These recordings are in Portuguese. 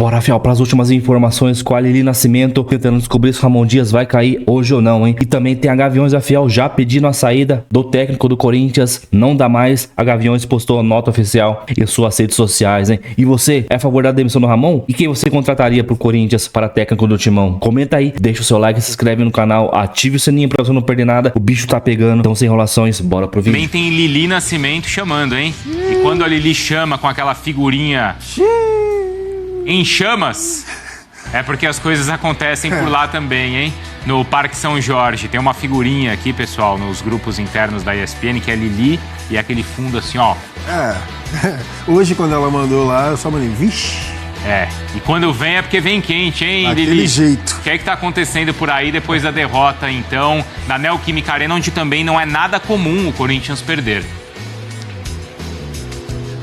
Bora, Fiel, para as últimas informações com a Lili Nascimento, tentando descobrir se o Ramon Dias vai cair hoje ou não, hein? E também tem a Gaviões da Fiel já pedindo a saída do técnico do Corinthians. Não dá mais. A Gaviões postou a nota oficial em suas redes sociais, hein? E você é a favor da demissão do Ramon? E quem você contrataria pro Corinthians para técnico do Timão? Comenta aí, deixa o seu like, se inscreve no canal, ative o sininho pra você não perder nada. O bicho tá pegando, então sem enrolações, bora pro vídeo. Também tem Lili Nascimento chamando, hein? E quando a Lili chama com aquela figurinha em chamas, é porque as coisas acontecem por lá também, hein? No Parque São Jorge. Tem uma figurinha aqui, pessoal, nos grupos internos da ESPN, que é Lili e aquele fundo assim, ó. Hoje, quando ela mandou lá, eu só mandei, vixe. E quando vem é porque vem quente, hein, Daquele Lili? jeito. O que é que tá acontecendo por aí depois da derrota, então, na Neoquímica Arena, onde também não é nada comum o Corinthians perder?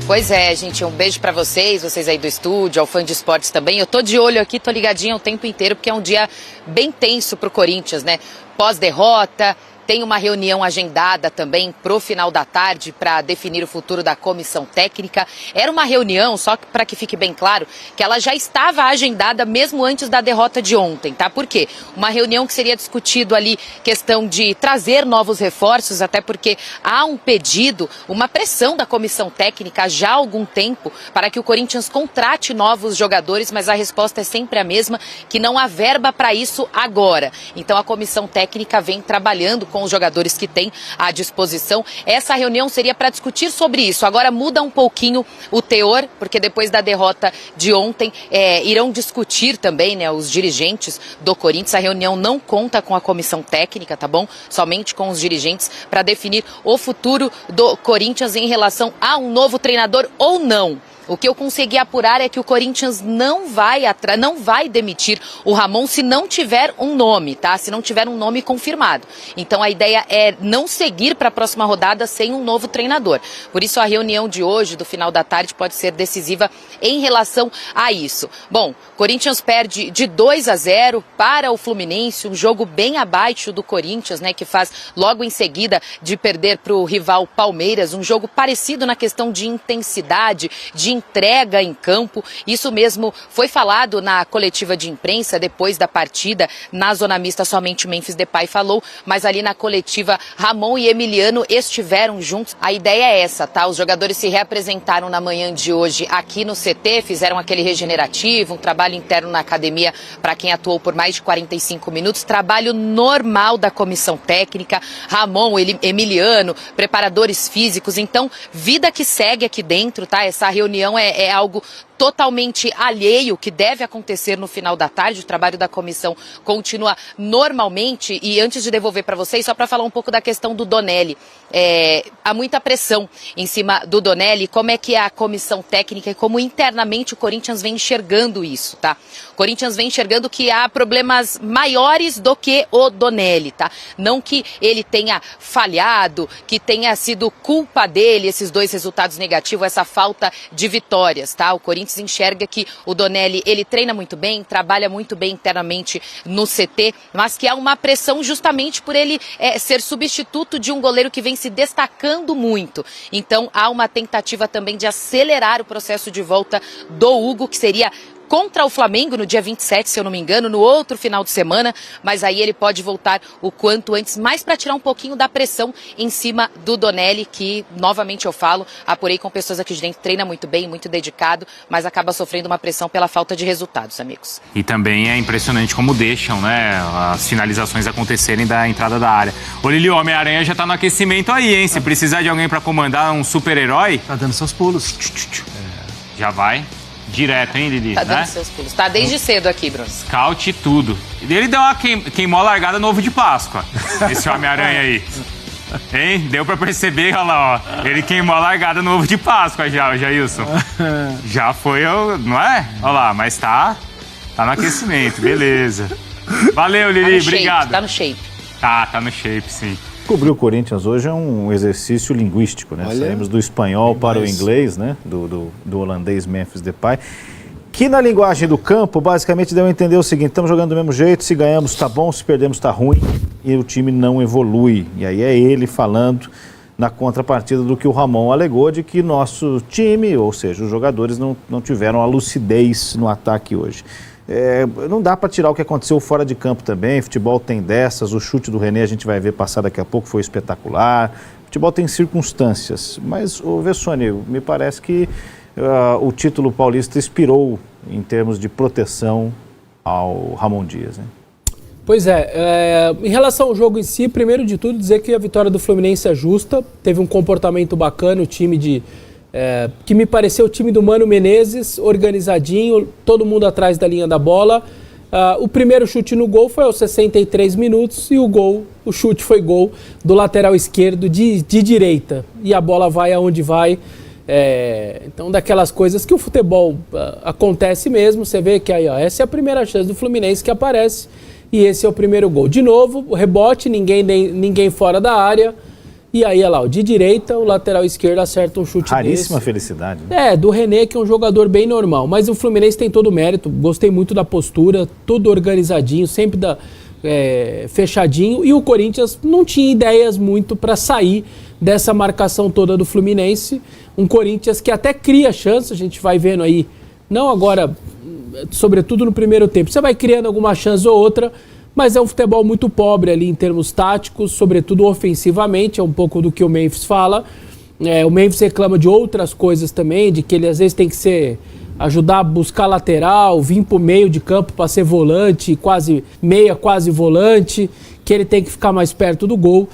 Pois é, gente, um beijo pra vocês aí do estúdio, ao fã de esportes também. Eu tô de olho aqui, tô ligadinha o tempo inteiro, porque é um dia bem tenso pro Corinthians, né? Pós-derrota, tem uma reunião agendada também pro final da tarde para definir o futuro da comissão técnica. Era uma reunião, só para que fique bem claro, que ela já estava agendada mesmo antes da derrota de ontem, tá? Por quê? Uma reunião que seria discutido ali questão de trazer novos reforços, até porque há um pedido, uma pressão da comissão técnica já há algum tempo para que o Corinthians contrate novos jogadores, mas a resposta é sempre a mesma, que não há verba para isso agora. Então a comissão técnica vem trabalhando com os jogadores que tem à disposição. Essa reunião seria para discutir sobre isso. Agora muda um pouquinho o teor, porque depois da derrota de ontem, irão discutir também, né, os dirigentes do Corinthians. A reunião não conta com a comissão técnica, tá bom? Somente com os dirigentes para definir o futuro do Corinthians em relação a um novo treinador ou não. O que eu consegui apurar é que o Corinthians não vai demitir o Ramon se não tiver um nome, tá? Se não tiver um nome confirmado. Então a ideia é não seguir para a próxima rodada sem um novo treinador. Por isso a reunião de hoje, do final da tarde, pode ser decisiva em relação a isso. Bom, Corinthians perde de 2-0 para o Fluminense, um jogo bem abaixo do Corinthians, né? Que faz logo em seguida de perder para o rival Palmeiras, um jogo parecido na questão de intensidade, de entrega em campo. Isso mesmo foi falado na coletiva de imprensa depois da partida. Na zona mista somente o Memphis Depay falou, mas ali na coletiva Ramon e Emiliano estiveram juntos. A ideia é essa, tá? Os jogadores se reapresentaram na manhã de hoje aqui no CT, fizeram aquele regenerativo, um trabalho interno na academia para quem atuou por mais de 45 minutos, trabalho normal da comissão técnica, Ramon, Emiliano, preparadores físicos. Então, vida que segue aqui dentro, tá? Essa reunião é algo totalmente alheio que deve acontecer no final da tarde. O trabalho da comissão continua normalmente. E antes de devolver para vocês, só para falar um pouco da questão do Donelli. Há muita pressão em cima do Donelli. Como é que é a comissão técnica e como internamente o Corinthians vem enxergando isso, tá? O Corinthians vem enxergando que há problemas maiores do que o Donelli, tá? Não que ele tenha falhado, que tenha sido culpa dele esses dois resultados negativos, essa falta de vitórias, tá? O Corinthians enxerga que o Donelli, ele treina muito bem, trabalha muito bem internamente no CT, mas que há uma pressão justamente por ele ser substituto de um goleiro que vem se destacando muito. Então há uma tentativa também de acelerar o processo de volta do Hugo, que seria contra o Flamengo no dia 27, se eu não me engano, no outro final de semana, mas aí ele pode voltar o quanto antes, mais para tirar um pouquinho da pressão em cima do Donelli, que, novamente eu falo, apurei com pessoas aqui de dentro, treina muito bem, muito dedicado, mas acaba sofrendo uma pressão pela falta de resultados, amigos. E também é impressionante como deixam, né, as finalizações acontecerem da entrada da área. Ô Lili, o Homem-Aranha já tá no aquecimento aí, hein? Se precisar de alguém para comandar um super-herói... Tá dando seus pulos. Já vai... direto, hein, Lili? Tá dando seus pulos. Tá desde cedo aqui, Bruno. Scout e tudo. Ele deu uma queimou a largada no ovo de Páscoa. Esse Homem-Aranha aí. Hein? Deu pra perceber, olha lá, ó. Ele queimou a largada no ovo de Páscoa já, o Jailson. Já foi, não é? Olha lá, mas tá no aquecimento, beleza. Valeu, Lili, obrigado. Tá no shape. Tá no shape, sim. Cobrir o Corinthians hoje é um exercício linguístico, né? Saímos do espanhol para o inglês, né? Do holandês Memphis Depay. Que na linguagem do campo, basicamente deu a entender o seguinte: estamos jogando do mesmo jeito, se ganhamos tá bom, se perdemos tá ruim, e o time não evolui. E aí é ele falando na contrapartida do que o Ramon alegou de que nosso time, ou seja, os jogadores não tiveram a lucidez no ataque hoje. Não dá para tirar o que aconteceu fora de campo também, futebol tem dessas, o chute do René a gente vai ver passar daqui a pouco, foi espetacular, futebol tem circunstâncias, mas, Vessone, me parece que o título paulista inspirou em termos de proteção ao Ramon Dias, né? Pois em relação ao jogo em si, primeiro de tudo dizer que a vitória do Fluminense é justa, teve um comportamento bacana, o time que me pareceu o time do Mano Menezes, organizadinho, todo mundo atrás da linha da bola. O primeiro chute no gol foi aos 63 minutos e o chute foi gol do lateral esquerdo de direita. E a bola vai aonde vai. Então, daquelas coisas que o futebol acontece mesmo, você vê que aí, essa é a primeira chance do Fluminense que aparece e esse é o primeiro gol. De novo, o rebote, ninguém fora da área. E aí, olha lá, de direita, o lateral esquerdo acerta um chute Raríssima desse. felicidade. Né? Do René, que é um jogador bem normal. Mas o Fluminense tem todo o mérito. Gostei muito da postura, tudo organizadinho, sempre fechadinho. E o Corinthians não tinha ideias muito para sair dessa marcação toda do Fluminense. Um Corinthians que até cria chance, a gente vai vendo aí. Não agora, sobretudo no primeiro tempo. Você vai criando alguma chance ou outra, mas é um futebol muito pobre ali em termos táticos, sobretudo ofensivamente, é um pouco do que o Memphis fala. O Memphis reclama de outras coisas também, de que ele às vezes tem que ajudar a buscar lateral, vir pro meio de campo para ser volante, quase volante, que ele tem que ficar mais perto do gol.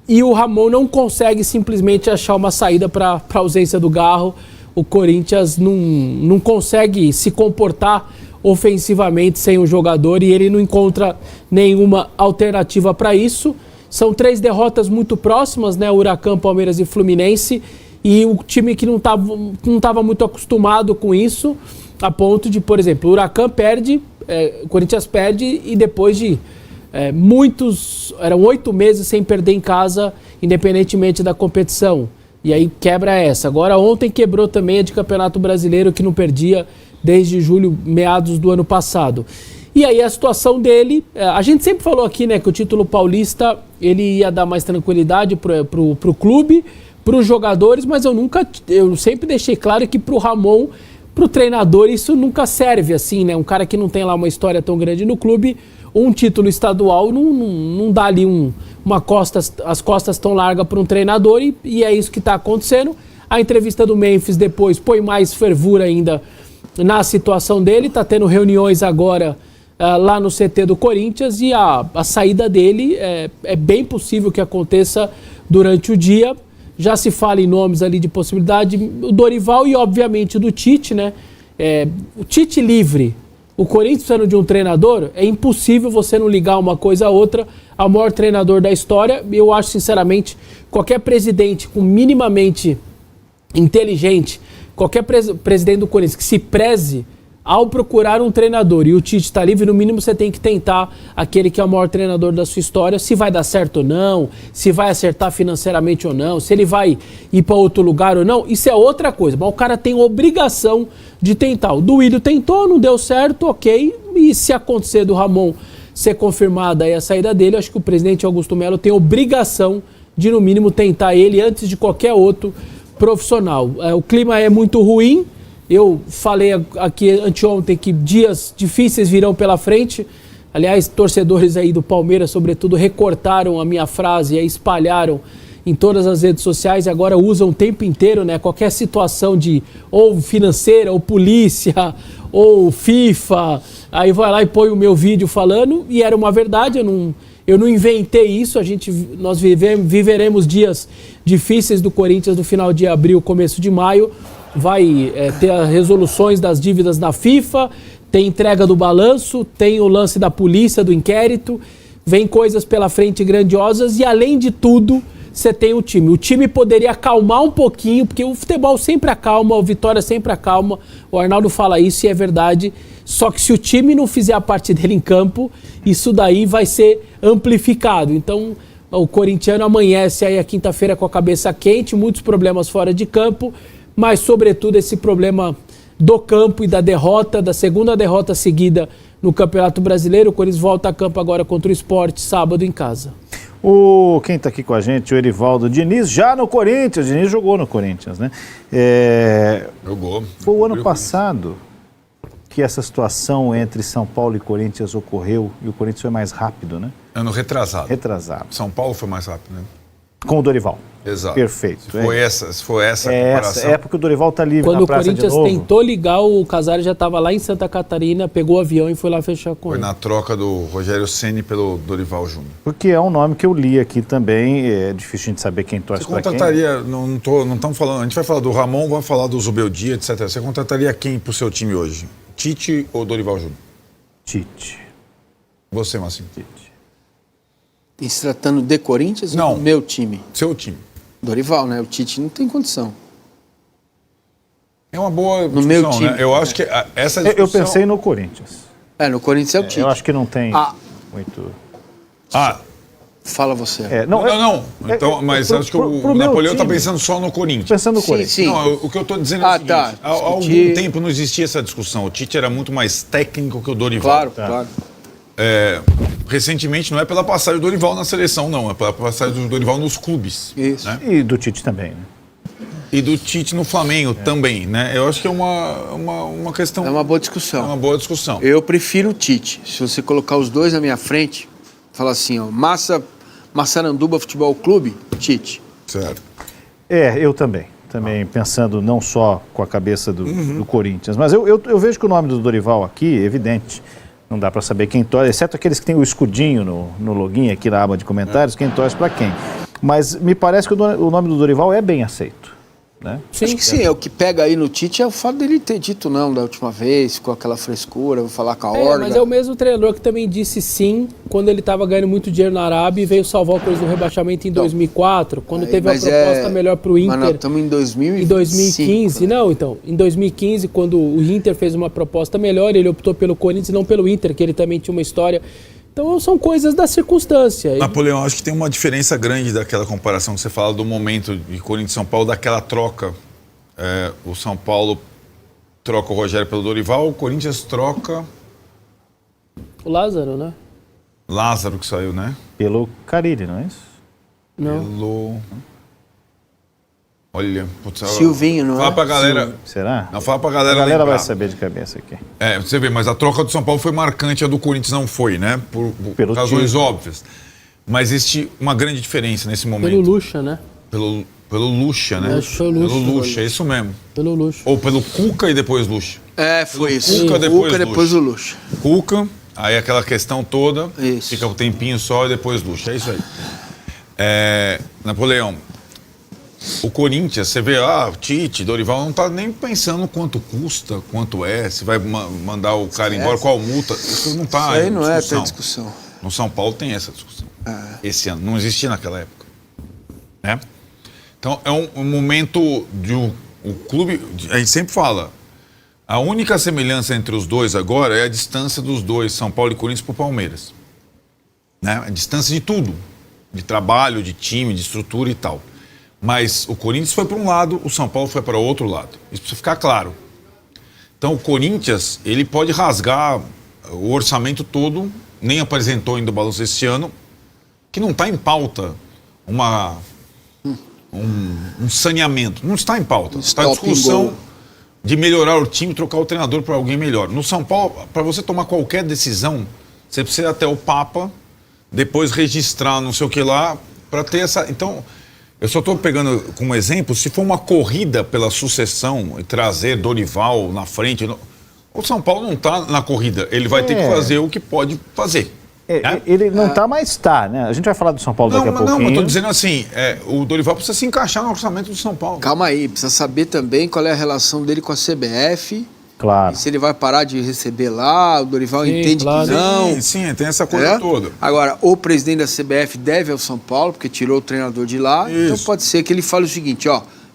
E o Ramon não consegue simplesmente achar uma saída para a ausência do Garro. O Corinthians não consegue se comportar ofensivamente sem o jogador e ele não encontra nenhuma alternativa para isso. São 3 derrotas muito próximas, né? Huracan, Palmeiras e Fluminense, e o time que não estava muito acostumado com isso, a ponto de, por exemplo, o Huracan perde, o Corinthians perde e depois de eram 8 meses sem perder em casa, independentemente da competição. E aí quebra essa. Agora ontem quebrou também a de Campeonato Brasileiro, que não perdia desde julho, meados do ano passado. E aí a situação dele, a gente sempre falou aqui, né, que o título paulista ele ia dar mais tranquilidade pro clube, pros jogadores, mas eu sempre deixei claro que pro Ramon, pro treinador, isso nunca serve assim, né? Um cara que não tem lá uma história tão grande no clube, um título estadual não dá ali as costas tão largas para um treinador e é isso que está acontecendo. A entrevista do Memphis depois põe mais fervura ainda na situação dele, está tendo reuniões agora lá no CT do Corinthians e a saída dele é bem possível que aconteça durante o dia. Já se fala em nomes ali de possibilidade, o Dorival e obviamente do Tite, né? O Tite livre, o Corinthians precisando de um treinador, é impossível você não ligar uma coisa a outra ao maior treinador da história. Eu acho, sinceramente, qualquer presidente com minimamente inteligente, qualquer presidente do Corinthians que se preze ao procurar um treinador e o Tite está livre, no mínimo você tem que tentar aquele que é o maior treinador da sua história, se vai dar certo ou não, se vai acertar financeiramente ou não, se ele vai ir para outro lugar ou não, isso é outra coisa, mas o cara tem obrigação de tentar. O Duílio tentou, não deu certo, ok, e se acontecer do Ramon ser confirmada aí a saída dele, acho que o presidente Augusto Melo tem obrigação de no mínimo tentar ele antes de qualquer outro profissional. O clima é muito ruim. Eu falei aqui anteontem que dias difíceis virão pela frente. Aliás, torcedores aí do Palmeiras, sobretudo, recortaram a minha frase e a espalharam em todas as redes sociais e agora usam o tempo inteiro, né? Qualquer situação de ou financeira, ou polícia, ou FIFA, aí vai lá e põe o meu vídeo falando, e era uma verdade, eu não inventei isso, nós viveremos dias difíceis do Corinthians no final de abril, começo de maio. Vai ter as resoluções das dívidas na FIFA, tem entrega do balanço, tem o lance da polícia, do inquérito, vem coisas pela frente grandiosas e, além de tudo, você tem o time. O time poderia acalmar um pouquinho, porque o futebol sempre acalma, o Vitória sempre acalma, o Arnaldo fala isso e é verdade, só que se o time não fizer a parte dele em campo, isso daí vai ser amplificado. Então, o corintiano amanhece aí a quinta-feira com a cabeça quente, muitos problemas fora de campo, mas, sobretudo, esse problema do campo e da derrota, da segunda derrota seguida no Campeonato Brasileiro. O Corinthians volta a campo agora contra o Sport, sábado em casa. Quem está aqui com a gente, o Erivaldo Diniz, já no Corinthians. Diniz jogou no Corinthians, né? Jogou. Foi o ano passado que essa situação entre São Paulo e Corinthians ocorreu e o Corinthians foi mais rápido, né? Ano retrasado. Retrasado. São Paulo foi mais rápido, né? Com o Dorival. Exato. Perfeito. Se foi essa a comparação. É porque o Dorival está livre Quando na o praça Corinthians de novo. tentou ligar, o Casares já estava lá em Santa Catarina, pegou o avião e foi lá fechar com Foi ele. na troca do Rogério Ceni pelo Dorival Júnior. Porque é um nome que eu li aqui também, é difícil a gente saber quem torce Você para quem. contrataria, não estamos falando, a gente vai falar do Ramon, vai falar do Zubeldia, etc. Você contrataria quem pro seu time hoje? Tite ou Dorival Júnior? Tite. Você, Massinho. E se tratando de Corinthians Não. ou do meu time? Seu time. Dorival, né? O Tite não tem condição. É uma boa No discussão, meu time. né? Eu acho que essa discussão... Eu pensei no Corinthians. No Corinthians é o Tite. Eu acho que não tem Ah. muito... Fala você. Não. Então, mas acho que o Napoleão está pensando só no Corinthians. Pensando no Sim, Corinthians. sim. Não, o que eu estou dizendo é o seguinte, tá. há algum Discutir. tempo não existia essa discussão. O Tite era muito mais técnico que o Dorival. Claro. Recentemente, não é pela passagem do Dorival na seleção, não. É pela passagem do Dorival nos clubes. Isso. Né? E do Tite também, né? E do Tite no Flamengo também, né? Eu acho que é uma questão... É uma boa É discussão. uma boa discussão. Eu prefiro o Tite. Se você colocar os dois na minha frente, falar assim, ó, Massaranduba Futebol Clube, Tite. Certo. Eu também. Também pensando não só com a cabeça do Corinthians. Mas eu vejo que o nome do Dorival aqui é evidente. Não dá para saber quem torce, exceto aqueles que têm o escudinho no login aqui na aba de comentários, quem torce para quem. Mas me parece que o nome do Dorival é bem aceito. Né? Acho que sim, o que pega aí no Tite é o fato dele ter dito não da última vez, com aquela frescura, vou falar com a Orga. Mas é o mesmo treinador que também disse sim quando ele estava ganhando muito dinheiro na Arábia e veio salvar o Corinthians do rebaixamento em 2004, quando teve uma proposta melhor para o Inter. Mas nós estamos em 2015. Em 2015, né? em 2015, quando o Inter fez uma proposta melhor, ele optou pelo Corinthians e não pelo Inter, que ele também tinha uma história. Então são coisas da circunstância. Napoleão, acho que tem uma diferença grande daquela comparação que você fala do momento de Corinthians e São Paulo, daquela troca. O São Paulo troca o Rogério pelo Dorival, o Corinthians troca... O Lázaro, né? Lázaro que saiu, né? Pelo Carille, não é isso? Não. Pelo... Olha... Putz, Silvinho, não é? Fala pra galera... Será? Não, fala pra A galera galera lembrar. vai saber de cabeça aqui. Você vê, mas a troca do São Paulo foi marcante, a do Corinthians não foi, né? Por Pelo razões time. óbvias. Mas existe uma grande diferença nesse momento. Pelo Lucha, né? Pelo Lucha, né? Acho que foi o Lucha. Pelo Lucha, é isso mesmo. Pelo Lucha. Ou pelo Cuca e depois Lucha. Foi isso. Cuca, depois depois o Lucha. Cuca, aí aquela questão toda, Isso. fica um tempinho só e depois Lucha, é isso aí. Napoleão, o Corinthians, você vê, o Tite, Dorival, não tá nem pensando quanto custa, quanto se vai mandar o cara embora, qual multa, isso não tá Isso aí em não discussão. é até discussão. No São Paulo tem essa discussão. Esse ano, não existia naquela época. Né? Então, é um momento de o clube, a gente sempre fala, a única semelhança entre os dois agora é a distância dos dois, São Paulo e Corinthians, para o Palmeiras. Né? A distância de tudo, de trabalho, de time, de estrutura e tal. Mas o Corinthians foi para um lado, o São Paulo foi para outro lado. Isso precisa ficar claro. Então, o Corinthians, ele pode rasgar o orçamento todo, nem apresentou ainda o balanço esse ano, que não está em pauta um saneamento. Não está em pauta. Está em discussão de melhorar o time, trocar o treinador para alguém melhor. No São Paulo, para você tomar qualquer decisão, você precisa ir até o Papa, depois registrar não sei o que lá, para ter essa... Então, eu só estou pegando como exemplo, se for uma corrida pela sucessão e trazer Dorival na frente... O São Paulo não está na corrida, ele vai ter que fazer o que pode fazer. Ele não está, mas está, né? A gente vai falar do São Paulo daqui a pouquinho. Não, mas estou dizendo assim, o Dorival precisa se encaixar no orçamento do São Paulo. Calma aí, precisa saber também qual é a relação dele com a CBF. Claro. E se ele vai parar de receber lá, o Dorival entende claro. que não. Sim, tem essa coisa toda. Agora, o presidente da CBF deve ao São Paulo, porque tirou o treinador de lá. Isso. Então pode ser que ele fale o seguinte,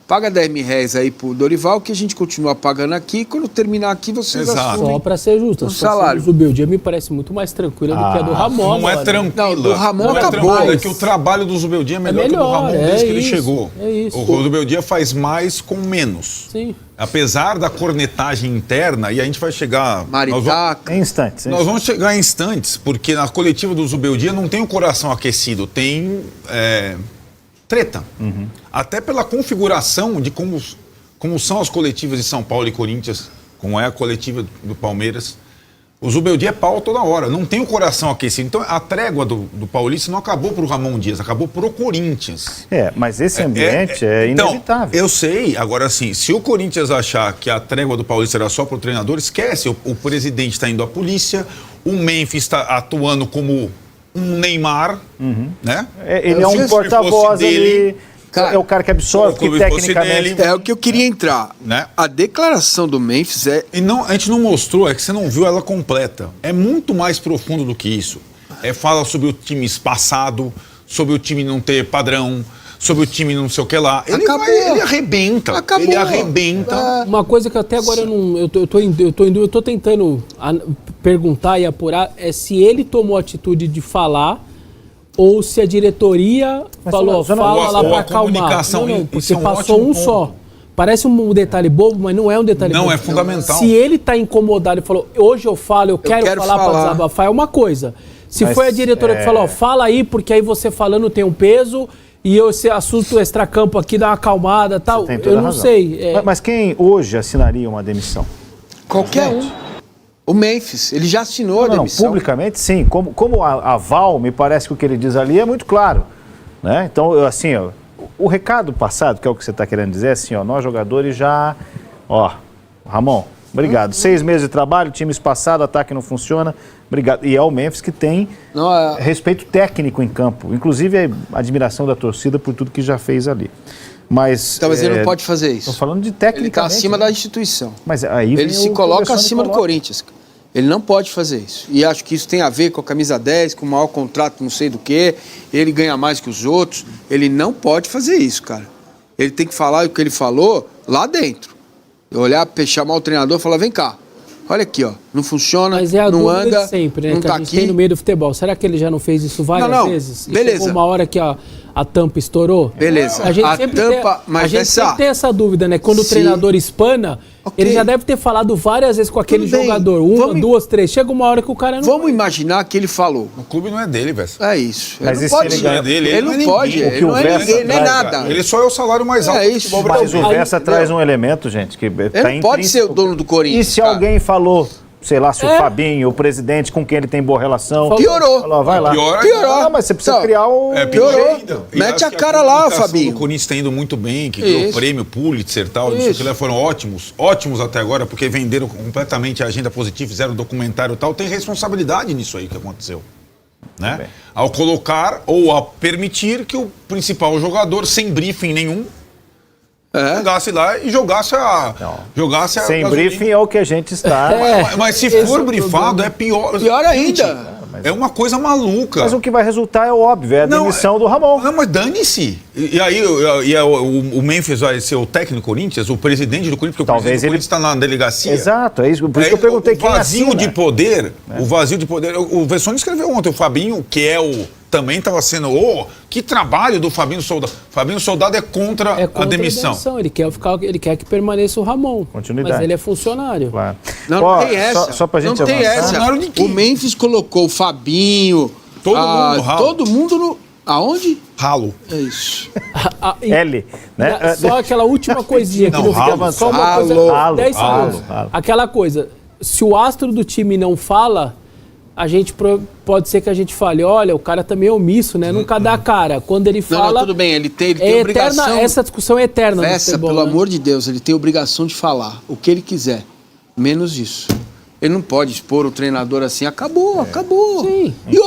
paga 10 mil reais aí pro Dorival, que a gente continua pagando aqui, quando terminar aqui vocês Exato. assumem Só para ser justo, o a situação salário. do Zubeldia me parece muito mais tranquila do que a do Ramon. Não é agora. tranquila. Não, do Ramon não é acabou. tranquila, é que o trabalho do Zubeldia é melhor, que o do Ramon desde que ele isso, chegou. é isso. O Zubeldia faz mais com menos. Sim. Apesar da cornetagem interna, e a gente vai chegar... Maritaca. Em instantes. Nós vamos chegar em instantes, porque na coletiva do Zubeldia não tem o coração aquecido, tem treta. Até pela configuração de como são as coletivas de São Paulo e Corinthians, como é a coletiva do Palmeiras. O Zubeldia é pau toda hora, não tem o coração aquecido. Então a trégua do Paulista não acabou pro Ramon Dias, acabou pro Corinthians. Mas esse ambiente é inevitável. Então, eu sei, agora assim, se o Corinthians achar que a trégua do Paulista era só pro treinador, esquece, o presidente está indo à polícia, o Memphis está atuando como um Neymar, né? Ele é um porta-voz ali, é o cara que absorve, que tecnicamente... É o que eu queria entrar. Né? A declaração do Memphis é... E não, a gente não mostrou, é que você não viu ela completa. É muito mais profundo do que isso. Fala sobre o time espaçado, sobre o time não ter padrão, sobre o time não sei o que lá. Ele arrebenta. Acabou. Ele arrebenta. Uma coisa que até agora eu tô tentando perguntar e apurar é se ele tomou a atitude de falar ou se a diretoria falou, fala lá pra acalmar. Não, porque passou um só. Parece um detalhe bobo, mas não é um detalhe bobo. Não, é fundamental. Se ele tá incomodado e falou, hoje eu falo, eu quero falar pra desabafar, é uma coisa. Se foi a diretora que falou, fala aí, porque aí você falando tem um peso e esse assunto extracampo aqui dá uma acalmada e tal, eu não sei. Mas quem hoje assinaria uma demissão? Qualquer um. O Memphis, ele já assinou a demissão. Publicamente sim. Como aval, me parece que o que ele diz ali é muito claro. Né? Então, o recado passado, que é o que você está querendo dizer, é assim, nós jogadores já... Ramon, obrigado. 6 meses de trabalho, time espaçado, ataque não funciona, obrigado. E é o Memphis que tem respeito técnico em campo, inclusive a admiração da torcida por tudo que já fez ali. Mas ele não pode fazer isso. Estou falando de tecnicamente. Ele está acima da instituição. Mas aí ele se coloca acima do Corinthians. Ele não pode fazer isso. E acho que isso tem a ver com a camisa 10, com o maior contrato não sei do que. Ele ganha mais que os outros. Ele não pode fazer isso, cara. Ele tem que falar o que ele falou lá dentro. Olhar, chamar o treinador e falar, vem cá. Olha aqui, não funciona, mas é a não anda, de sempre, né? não Que tá a gente aqui. tem no meio do futebol. Será que ele já não fez isso várias vezes? Beleza. Chegou uma hora que a tampa estourou? Beleza. A gente sempre tem essa dúvida, né? Quando o treinador espana, ele já deve ter falado várias vezes com aquele jogador. Uma, duas, três. Chega uma hora que o cara não... Vamos imaginar que ele falou. O clube não é dele, velho. É isso. Mas ele não pode. Ele é dele, ele não pode. Ele não é ninguém, nem nada. Ele só é o salário mais alto. É isso. Mas o Vessa traz um elemento, gente, que ele não pode ser o dono do Corinthians. E se alguém falou... Sei lá, se o Fabinho, o presidente com quem ele tem boa relação... Piorou. Falou, vai lá. Piorou. Não, mas você precisa criar um... Piorou. Mete a cara lá, Fabinho. O Corinthians está indo muito bem, que ganhou o prêmio Pulitzer e tal. Isso que foram ótimos até agora, porque venderam completamente a agenda positiva, fizeram documentário e tal. Tem responsabilidade nisso aí que aconteceu. Né? Ao colocar ou ao permitir que o principal jogador, sem briefing nenhum, jogasse lá e jogasse a sem briefing é o que a gente está... Mas se for brifado, é pior. Pior ainda. É uma coisa maluca. Mas o que vai resultar é óbvio, é a demissão do Ramon. Não, mas dane-se. E aí o Memphis vai ser o técnico do Corinthians, o presidente do Corinthians, porque o presidente do Corinthians está na delegacia. Exato, é isso. Por isso que eu perguntei quem assina. O vazio de poder. O Vessone escreveu ontem, o Fabinho, que é também estava sendo... que trabalho do Fabinho Soldado. Fabinho Soldado é contra a demissão. Ele quer que permaneça o Ramon. Continuidade. Mas ele é funcionário. Claro. Não tem essa. Só pra gente não tem avançar. essa. O Memphis colocou o Fabinho... Todo mundo no... Aonde? Ralo. É isso. L, né? Só aquela última coisinha que não não fica avançar. só uma coisa. Ralo, 10 segundos. ralo. Aquela coisa. Se o astro do time não fala, a gente pode ser que a gente fale, olha, o cara também é omisso, né? Nunca dá a cara. Quando ele fala... Não, tudo bem, ele tem obrigação... Essa discussão é eterna no futebol, pelo né? amor de Deus, ele tem obrigação de falar o que ele quiser. Menos isso. Ele não pode expor o treinador assim. Acabou. Sim. E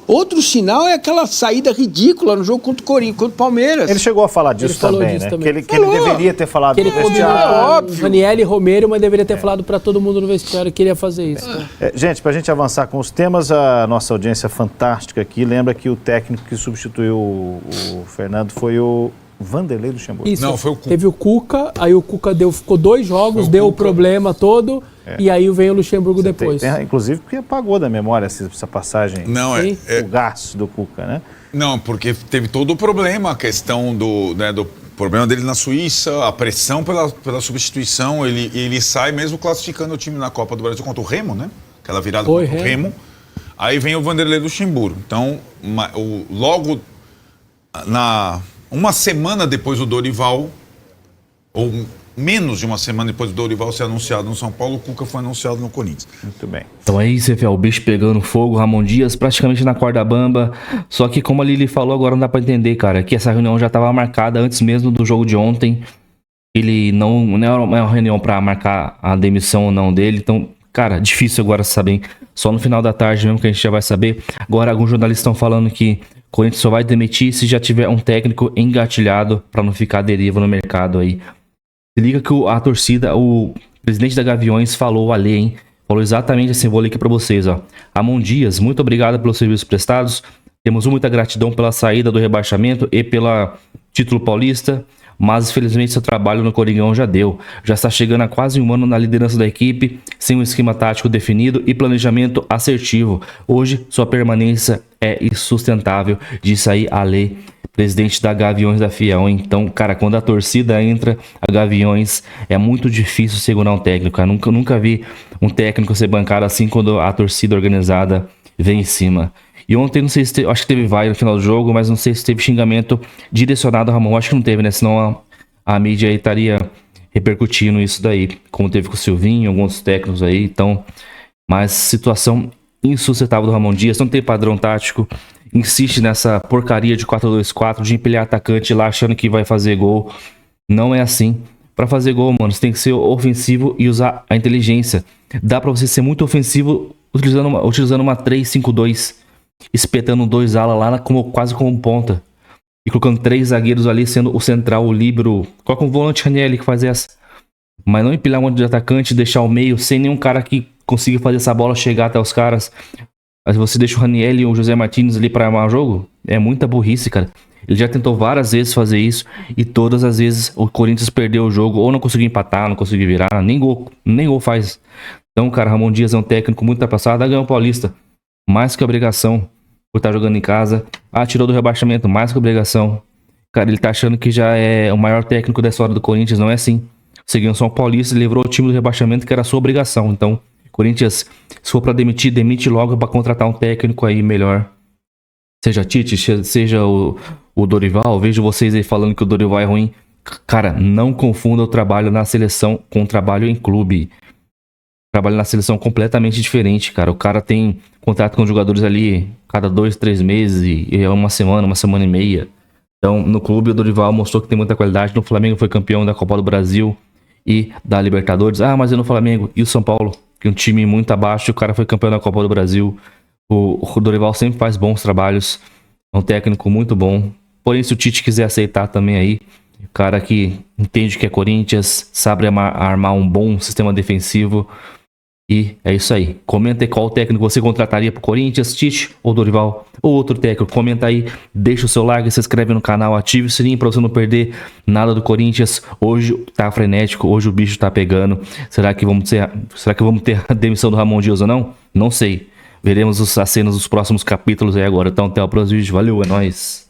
outro sinal é aquela saída ridícula no jogo contra o Corinthians, contra o Palmeiras. Ele chegou a falar disso também, né? Que ele deveria ter falado que ele no vestiário. óbvio. Daniel e Romero, mas deveria ter falado para todo mundo no vestiário que ele ia fazer isso. Gente, pra gente avançar com os temas, a nossa audiência fantástica aqui lembra que o técnico que substituiu o Fernando foi o Vanderlei Luxemburgo. Isso. Não, foi o Cuca. Teve o Cuca, aí o Cuca ficou 2 jogos, Foi o deu o Cuca. problema todo, e aí vem o Luxemburgo depois. Inclusive porque apagou da memória essa passagem, Não, Sim. o gasto do Cuca, né? Não, porque teve todo o problema, a questão do problema dele na Suíça, a pressão pela substituição, ele sai mesmo classificando o time na Copa do Brasil contra o Remo, né? Aquela virada Foi, contra o Remo. Aí vem o Vanderlei Luxemburgo. Então, logo uma semana depois do Dorival, ou menos de uma semana depois do Dorival ser anunciado no São Paulo, o Cuca foi anunciado no Corinthians. Muito bem. Então é isso, Efiel, o bicho pegando fogo, Ramon Dias praticamente na corda bamba. Só que como a Lili falou, agora não dá pra entender, cara, que essa reunião já tava marcada antes mesmo do jogo de ontem. Ele não era uma reunião pra marcar a demissão ou não dele. Então, cara, difícil agora saber. Só no final da tarde mesmo que a gente já vai saber. Agora, alguns jornalistas estão falando que o Corinthians só vai demitir se já tiver um técnico engatilhado pra não ficar à deriva no mercado aí. Se liga que a torcida, o presidente da Gaviões falou ali, hein? Falou exatamente assim, vou ler aqui pra vocês, ó. Ramon Dias, muito obrigado pelos serviços prestados. Temos muita gratidão pela saída do rebaixamento e pela título paulista. Mas infelizmente seu trabalho no Coringão já deu. Já está chegando a quase um ano na liderança da equipe, sem um esquema tático definido e planejamento assertivo. Hoje sua permanência é insustentável, disse aí a lei. Presidente da Gaviões da Fiel. Então, cara, quando a torcida entra, a Gaviões, é muito difícil segurar um técnico. Eu nunca vi um técnico ser bancado assim quando a torcida organizada vem em cima. E ontem, não sei se acho que teve vai no final do jogo, mas não sei se teve xingamento direcionado a Ramon. Acho que não teve, né? Senão a mídia aí estaria repercutindo isso daí, como teve com o Silvinho, alguns técnicos aí. Então, mas situação insustentável do Ramon Dias, não tem padrão tático. Insiste nessa porcaria de 4-2-4, de empilhar atacante lá achando que vai fazer gol. Não é assim. Pra fazer gol, mano, você tem que ser ofensivo e usar a inteligência. Dá pra você ser muito ofensivo utilizando uma 3-5-2, espetando 2 alas lá quase como ponta. E colocando 3 zagueiros ali, sendo o central, o líbero. Coloca um volante Ranieri que faz essa. Mas não empilhar um monte de atacante, deixar o meio sem nenhum cara que consiga fazer essa bola chegar até os caras. Mas você deixa o Ranieri e o José Martins ali pra armar o jogo? É muita burrice, cara. Ele já tentou várias vezes fazer isso e todas as vezes o Corinthians perdeu o jogo ou não conseguiu empatar, não conseguiu virar, nem gol faz. Então, cara, Ramon Dias é um técnico muito ultrapassado, ganhou o Paulista, mais que obrigação por estar jogando em casa. Tirou do rebaixamento, mais que obrigação. Cara, ele tá achando que já é o maior técnico da história do Corinthians, não é assim. Seguiu São Paulista e livrou o time do rebaixamento, que era a sua obrigação. Então, Corinthians, se for pra demitir, demite logo pra contratar um técnico aí melhor. Seja Tite, seja o Dorival. Vejo vocês aí falando que o Dorival é ruim. Cara, não confunda o trabalho na seleção com o trabalho em clube. Trabalho na seleção completamente diferente, cara. O cara tem contato com os jogadores ali cada 2-3 meses e é uma semana e meia. Então, no clube, o Dorival mostrou que tem muita qualidade. No Flamengo foi campeão da Copa do Brasil e da Libertadores. Mas e no Flamengo? E o São Paulo? Que é um time muito abaixo, o cara foi campeão da Copa do Brasil. O Dorival sempre faz bons trabalhos, é um técnico muito bom. Porém, se o Tite quiser aceitar também aí, o cara que entende que é Corinthians, sabe armar um bom sistema defensivo. E é isso aí. Comenta aí qual técnico você contrataria pro Corinthians, Tite ou Dorival, ou outro técnico. Comenta aí, deixa o seu like, se inscreve no canal, ative o sininho pra você não perder nada do Corinthians. Hoje tá frenético, hoje o bicho tá pegando. Será que vamos ter a demissão do Ramon Dias ou não? Não sei. Veremos as cenas dos próximos capítulos aí agora. Então até o próximo vídeo. Valeu, é nóis.